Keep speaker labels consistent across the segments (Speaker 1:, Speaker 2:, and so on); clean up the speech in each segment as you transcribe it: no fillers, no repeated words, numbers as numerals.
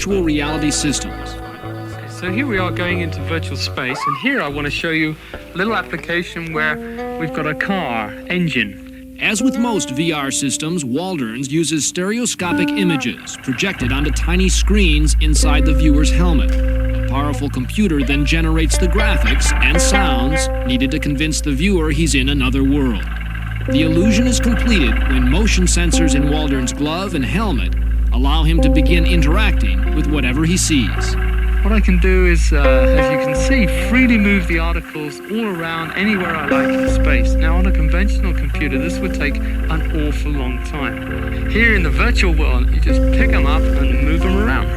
Speaker 1: virtual reality systems.
Speaker 2: So here we are going into virtual space, and here I want to show you a little application where we've got a car engine.
Speaker 1: As with most VR systems, Waldron's uses stereoscopic images projected onto tiny screens inside the viewer's helmet. A powerful computer then generates the graphics and sounds needed to convince the viewer he's in another world. The illusion is completed when motion sensors in Waldron's glove and helmet allow him to begin interacting with whatever he sees.
Speaker 2: What I can do is, as you can see, freely move the articles all around anywhere I like in space. Now, on a conventional computer, this would take an awful long time. Here in the virtual world, you just pick them up and move them around.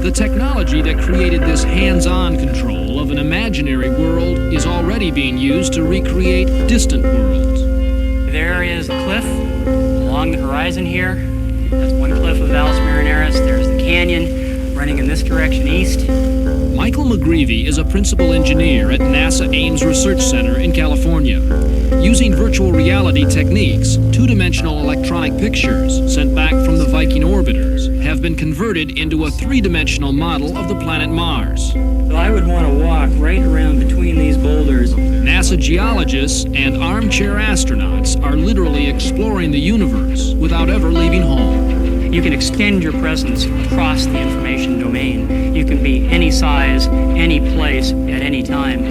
Speaker 1: The technology that created this hands-on control of an imaginary world is already being used to recreate distant worlds.
Speaker 3: There is a cliff along the horizon here. That's one cliff of Valles Marineris. There's the canyon running in this direction east.
Speaker 1: Michael McGreevy is a principal engineer at NASA Ames Research Center in California. Using virtual reality techniques, two-dimensional electronic pictures sent back from the Viking orbiters have been converted into a three-dimensional model of the planet Mars.
Speaker 3: So I would want to walk right around between these boulders.
Speaker 1: NASA geologists and armchair astronauts are literally exploring the universe without ever leaving home.
Speaker 3: You can extend your presence across the information domain. You can be any size, any place, at any time.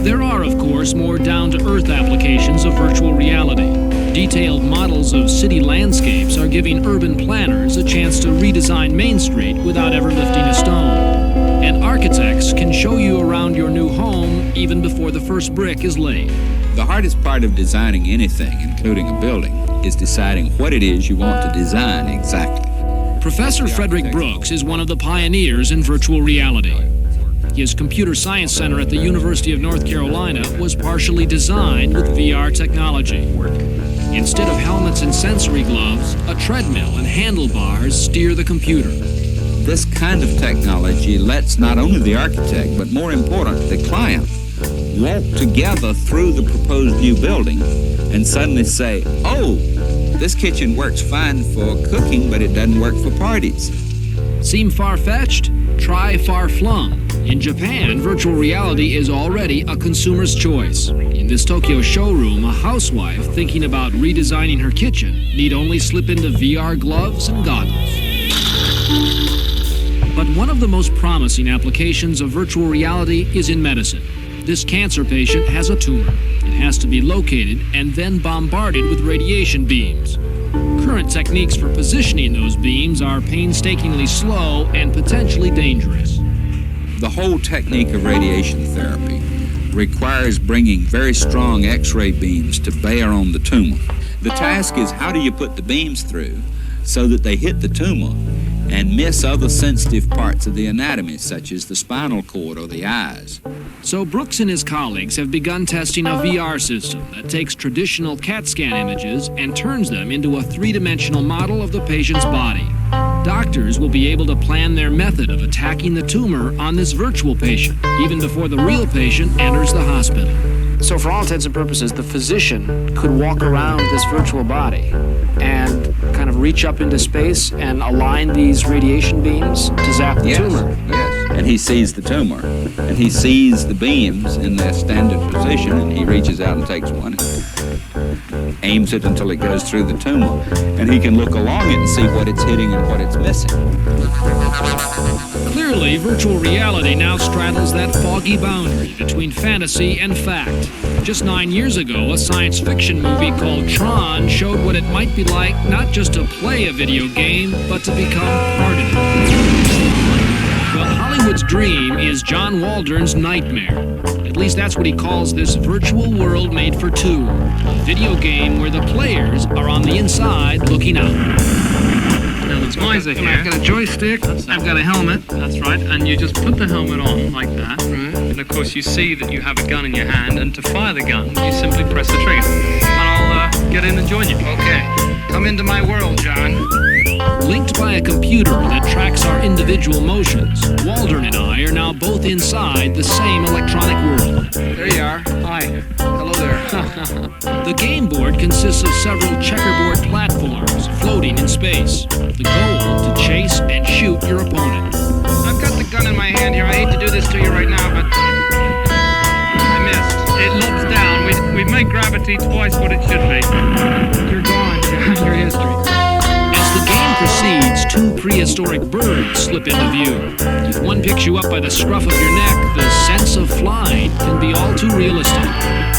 Speaker 1: There are, of course, more down-to-earth applications of virtual reality. Detailed models of city landscapes are giving urban planners a chance to redesign Main Street without ever lifting a stone. And architects can show you around your new home even before the first brick is laid.
Speaker 4: The hardest part of designing anything, including a building, is deciding what it is you want to design exactly.
Speaker 1: Professor Frederick Brooks is one of the pioneers in virtual reality. His computer science center at the University of North Carolina was partially designed with VR technology. Instead of helmets and sensory gloves, a treadmill and handlebars steer the computer.
Speaker 4: This kind of technology lets not only the architect, but more important, the client, walk together through the proposed new building and suddenly say, oh, this kitchen works fine for cooking, but it doesn't work for parties.
Speaker 1: Seem far-fetched? Try far-flung. In Japan, virtual reality is already a consumer's choice. In this Tokyo showroom, a housewife thinking about redesigning her kitchen need only slip into VR gloves and goggles. But one of the most promising applications of virtual reality is in medicine. This cancer patient has a tumor. It has to be located and then bombarded with radiation beams. Current techniques for positioning those beams are painstakingly slow and potentially dangerous.
Speaker 4: The whole technique of radiation therapy requires bringing very strong X-ray beams to bear on the tumor. The task is, how do you put the beams through so that they hit the tumor and miss other sensitive parts of the anatomy, such as the spinal cord or the eyes.
Speaker 1: So Brooks and his colleagues have begun testing a VR system that takes traditional CAT scan images and turns them into a three-dimensional model of the patient's body. Doctors will be able to plan their method of attacking the tumor on this virtual patient, even before the real patient enters the hospital.
Speaker 5: So for all intents and purposes, the physician could walk around this virtual body and kind of reach up into space and align these radiation beams to zap the tumor.
Speaker 4: Yes, and he sees the tumor, and he sees the beams in their standard position, and he reaches out and takes one and aims it until it goes through the tumor, and he can look along it and see what it's hitting and what it's missing.
Speaker 1: Clearly, virtual reality now straddles that foggy boundary between fantasy and fact. Just 9 years ago, a science fiction movie called Tron showed what it might be like not just to play a video game, but to become part of it. Well, Hollywood's dream is John Waldron's nightmare. At least that's what he calls this virtual world made for two. A video game where the players are on the inside looking out.
Speaker 2: Now the eyes are here. I've got a joystick, I've got a helmet. That's right, and you just put the helmet on like that. Right. And of course you see that you have a gun in your hand, and to fire the gun, you simply press the trigger. And I'll get in and join you.
Speaker 5: Okay, come into my world, John.
Speaker 1: Linked by a computer that tracks our individual motions, Waldron and I are now both inside the same electronic world.
Speaker 5: There you are. Hi. Hello there.
Speaker 1: The game board consists of several checkerboard platforms floating in space. The goal, to chase and shoot your opponent.
Speaker 2: reality twice what it should be.
Speaker 5: You're gone. Your history.
Speaker 1: As the game proceeds, two prehistoric birds slip into view. If one picks you up by the scruff of your neck, the sense of flight can be all too realistic.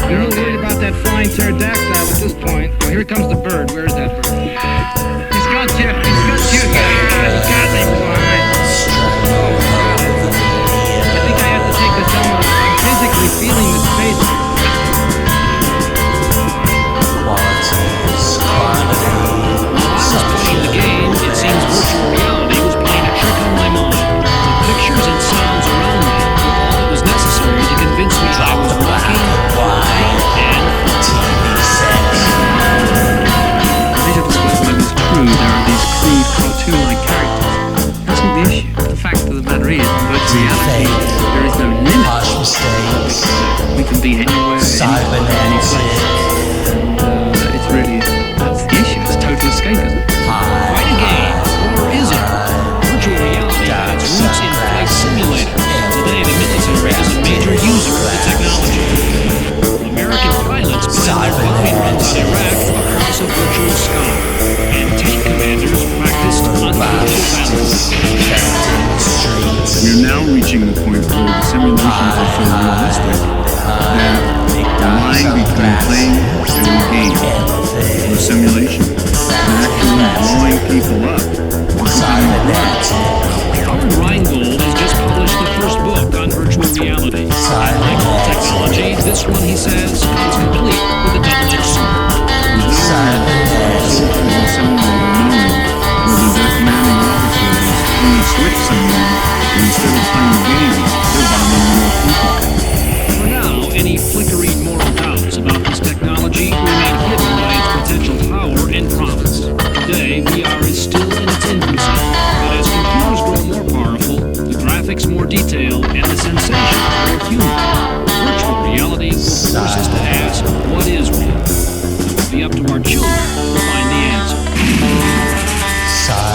Speaker 5: You're not worried about that flying pterodactyl at this point. Well, here comes the bird. Where's that bird?
Speaker 2: He's got you. He's got you. He's got me behind.
Speaker 5: I think I have to take this helmet off. I'm physically feeling the space.
Speaker 1: While I was playing the game, it seems virtual reality was playing a trick on my mind. The pictures and sounds around me were all that was necessary to convince me I was walking, and
Speaker 2: These are described by this crude. There are these crude, cartoon-like characters. That's not the issue. The fact of the matter is, in virtual reality, there is no limit. We can be anywhere, any place. It's really, that's the issue. It's total escapism.
Speaker 1: quite a game. Or is it? Virtual reality had its roots in flight simulators. Today, the military is a major user of the technology. American pilots plan their bombing runs on Iraq across a virtual sky. And tank commanders practiced on virtual battles.
Speaker 6: We're now reaching the point where the simulations are so realistic that the line between playing and the game or simulation is actually blowing people up.
Speaker 1: Howard Rheingold has just published the first book on virtual reality. And like all technology, this one, he says, comes complete with a double-edged sword.
Speaker 6: Whether that commanding officer is going to switch someone and instead of playing games, they're bombing more people.
Speaker 1: For now, any flickering moral doubts about this technology remain hidden by its potential power and promise. Today, VR is still in its infancy, but as computers grow more powerful, the graphics more detailed, and the sensations more human, virtual reality will force us to ask, what is real? It will be up to our children to find the answer.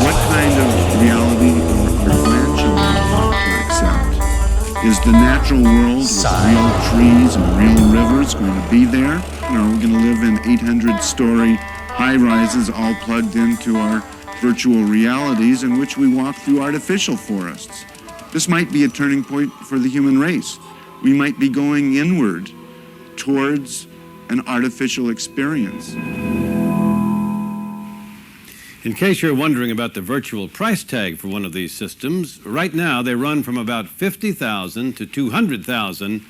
Speaker 6: What kind of reality are our grandchildren going to accept? Is the natural world with real trees and real rivers going to be there? Or are we going to live in 800-story high-rises all plugged into our virtual realities in which we walk through artificial forests? This might be a turning point for the human race. We might be going inward towards an artificial experience.
Speaker 7: In case you're wondering about the virtual price tag for one of these systems, right now they run from about $50,000 to $200,000.